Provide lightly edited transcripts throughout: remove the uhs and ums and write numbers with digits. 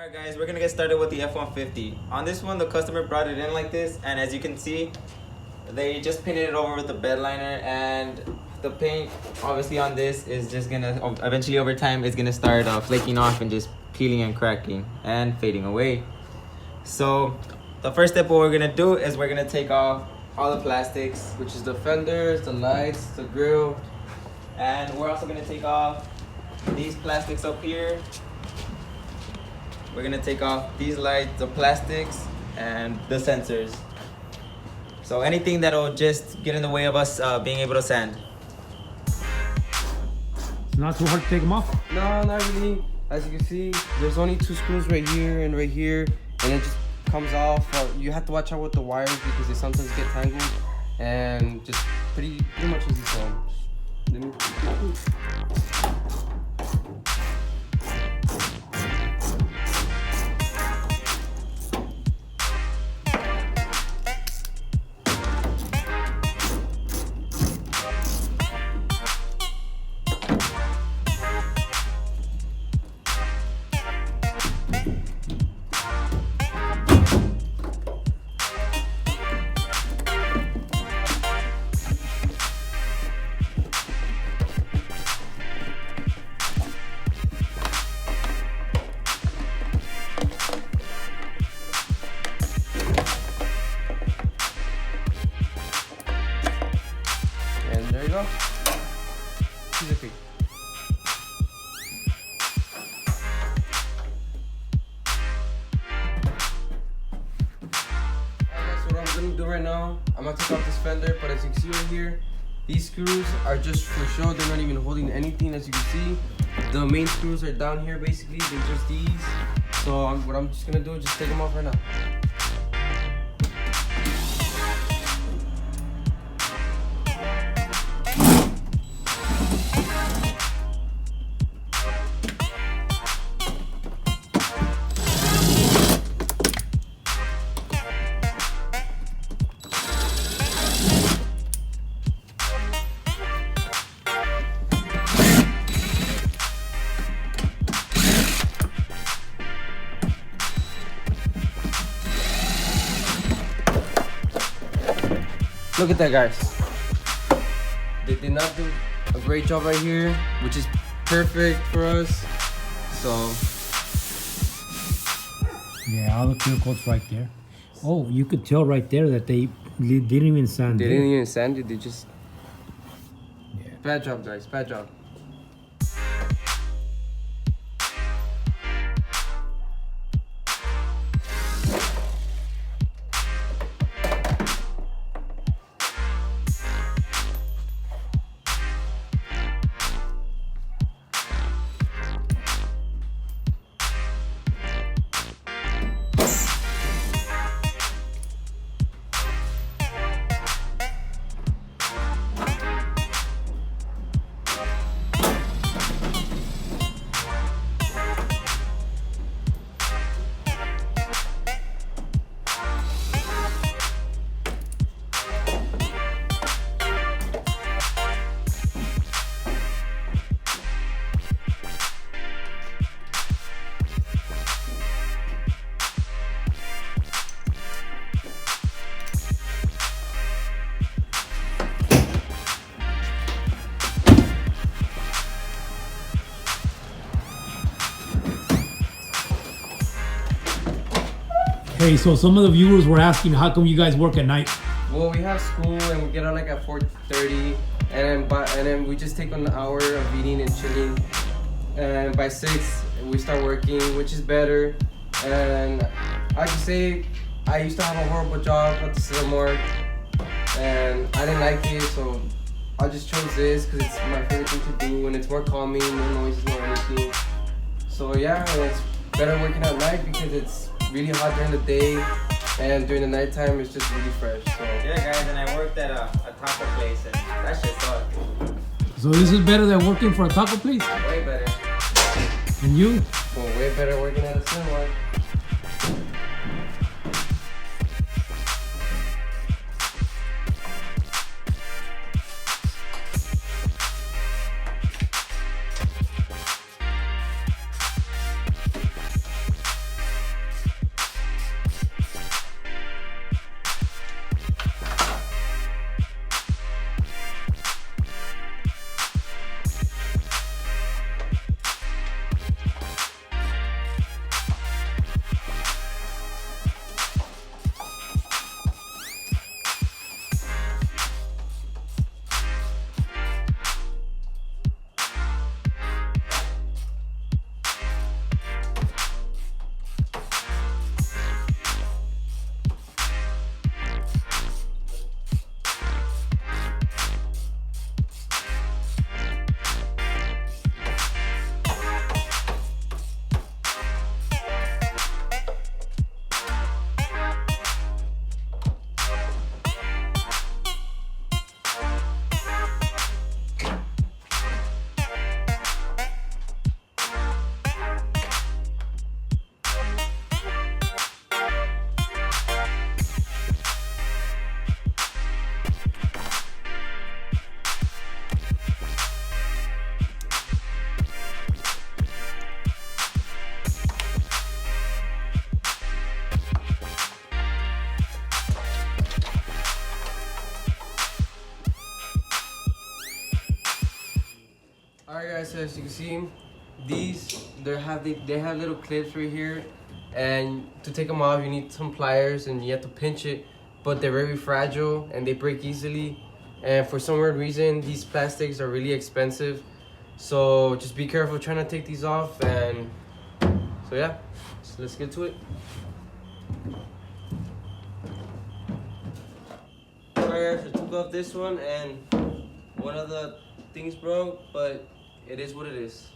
Alright guys, we're gonna get started with the F-150. On this one, the customer brought it in like this, and as you can see, they just painted it over with the bed liner, and the paint obviously on this is just gonna, eventually over time, it's gonna start flaking off and just peeling and cracking and fading away. So the first step what we're gonna do is we're gonna take off all the plastics, which is the fenders, the lights, the grill, and we're also gonna take off these plastics up here. We're gonna take off these lights, the plastics, and the sensors. So anything that'll just get in the way of us being able to sand. It's not too hard to take them off? No, not really. As you can see, there's only 2 screws right here, and it just comes off. You have to watch out with the wires because they sometimes get tangled, and just pretty much easy. So let me. There you go. Piece of cake. So what I'm gonna do right now, I'm gonna take off this fender, but as you can see right here, these screws are just for show. They're not even holding anything, as you can see. The main screws are down here basically. They're just these. So what I'm just gonna do is just take them off right now. Look at that, guys. They did not do a great job right here, which is perfect for us. So Yeah, all the clear coat's right there. Oh, you could tell right there that they didn't even sand it. they didn't even sand it. They just Yeah. bad job, guys. Bad job. Hey, so some of the viewers were asking, how come you guys work at night? Well, we have school and we get out like at 4:30, and then we just take an hour of eating and chilling, and by 6 we start working, which is better. And I can say I used to have a horrible job at the Silmore, and I didn't like it, so I just chose this because it's my favorite thing to do, and it's more calming, no noises, no anything. So yeah, and it's better working at night because it's really hot during the day, and during the nighttime it's just really fresh. So Yeah guys, and I worked at a taco place, and that shit sucked. So this is better than working for a taco place? Way better. And you? well, way better working at a Silmore. guys, as you can see, they have little clips right here, and to take them off you need some pliers and you have to pinch it, but they're very fragile and they break easily, and for some weird reason these plastics are really expensive, so just be careful trying to take these off. And so yeah, so let's get to it. Alright guys, I took off this one and one of the things broke, but it is what it is.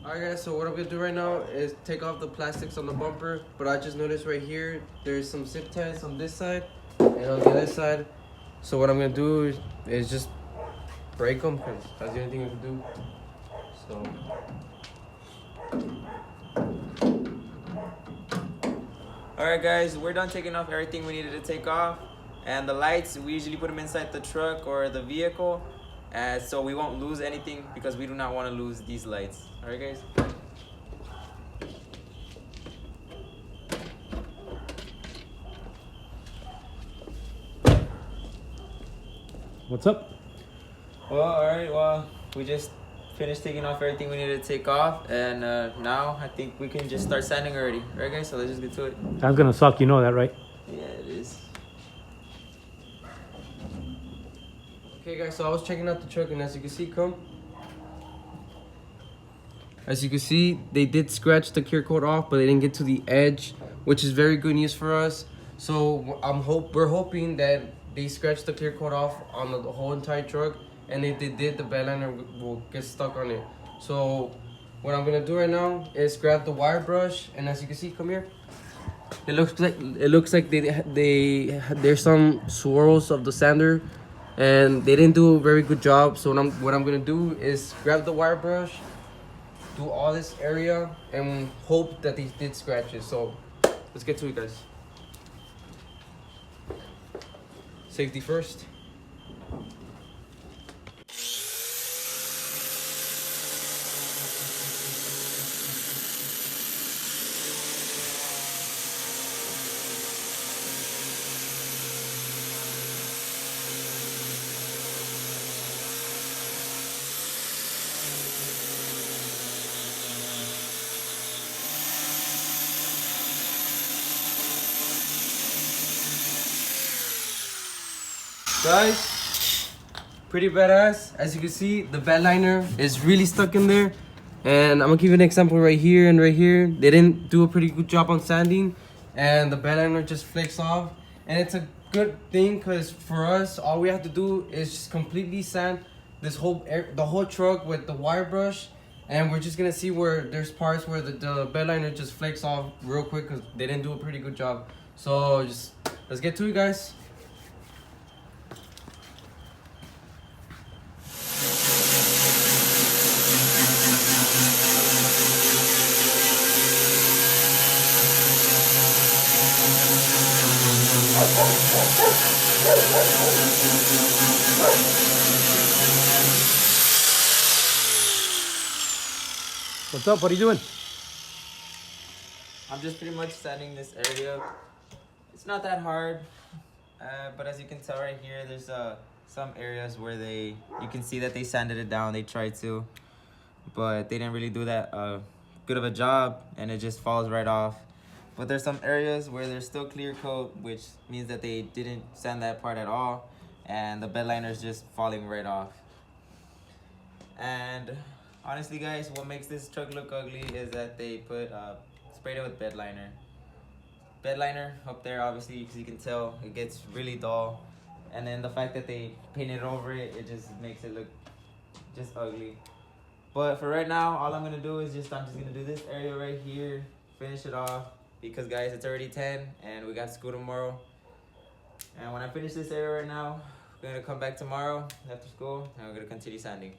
Alright guys, so what I'm gonna do right now is take off the plastics on the bumper, but I just noticed right here there's some zip ties on this side and on the other side. So what I'm gonna do is just break them, because that's the only thing I can do. So Alright guys, we're done taking off everything we needed to take off, and the lights, we usually put them inside the truck or the vehicle, so we won't lose anything, because we do not want to lose these lights. Alright guys. What's up? Well, we just finished taking off everything we needed to take off, and now I think we can just start sanding already. Alright guys, so let's just get to it. That's gonna suck, you know that, right? Yeah, it is. okay guys, so I was checking out the truck, and as you can see, as you can see, they did scratch the clear coat off, but they didn't get to the edge, which is very good news for us. So we're hoping that they scratched the clear coat off on the whole entire truck, and if they did, the bed liner will get stuck on it. So what I'm gonna do right now is grab the wire brush, and as you can see, come here. It looks like there's some swirls of the sander, and they didn't do a very good job. So what I'm gonna do is grab the wire brush, do all this area, and hope that they did scratch it. So let's get to it, guys. Safety first. Guys, pretty badass. As you can see, the bed liner is really stuck in there, and I'm gonna give you an example right here and right here. They didn't do a pretty good job on sanding, and the bed liner just flakes off. And it's a good thing, because for us, all we have to do is just completely sand the whole truck with the wire brush, and we're just gonna see where there's parts where the bed liner just flakes off real quick, because they didn't do a pretty good job. So just let's get to it, guys. What's up? What are you doing? I'm just pretty much sanding this area. It's not that hard, but as you can tell right here, there's some areas where you can see that they sanded it down. They tried to, but they didn't really do that good of a job, and it just falls right off. But there's some areas where there's still clear coat, which means that they didn't sand that part at all, and the bed liner is just falling right off. And honestly, guys, what makes this truck look ugly is that they sprayed it with bed liner. Bed liner up there, obviously, because you can tell it gets really dull, and then the fact that they painted over it, it just makes it look just ugly. But for right now, all I'm gonna do is I'm just gonna do this area right here, finish it off, because guys, it's already 10 and we got school tomorrow. And when I finish this area right now, we're gonna come back tomorrow after school and we're gonna continue sanding.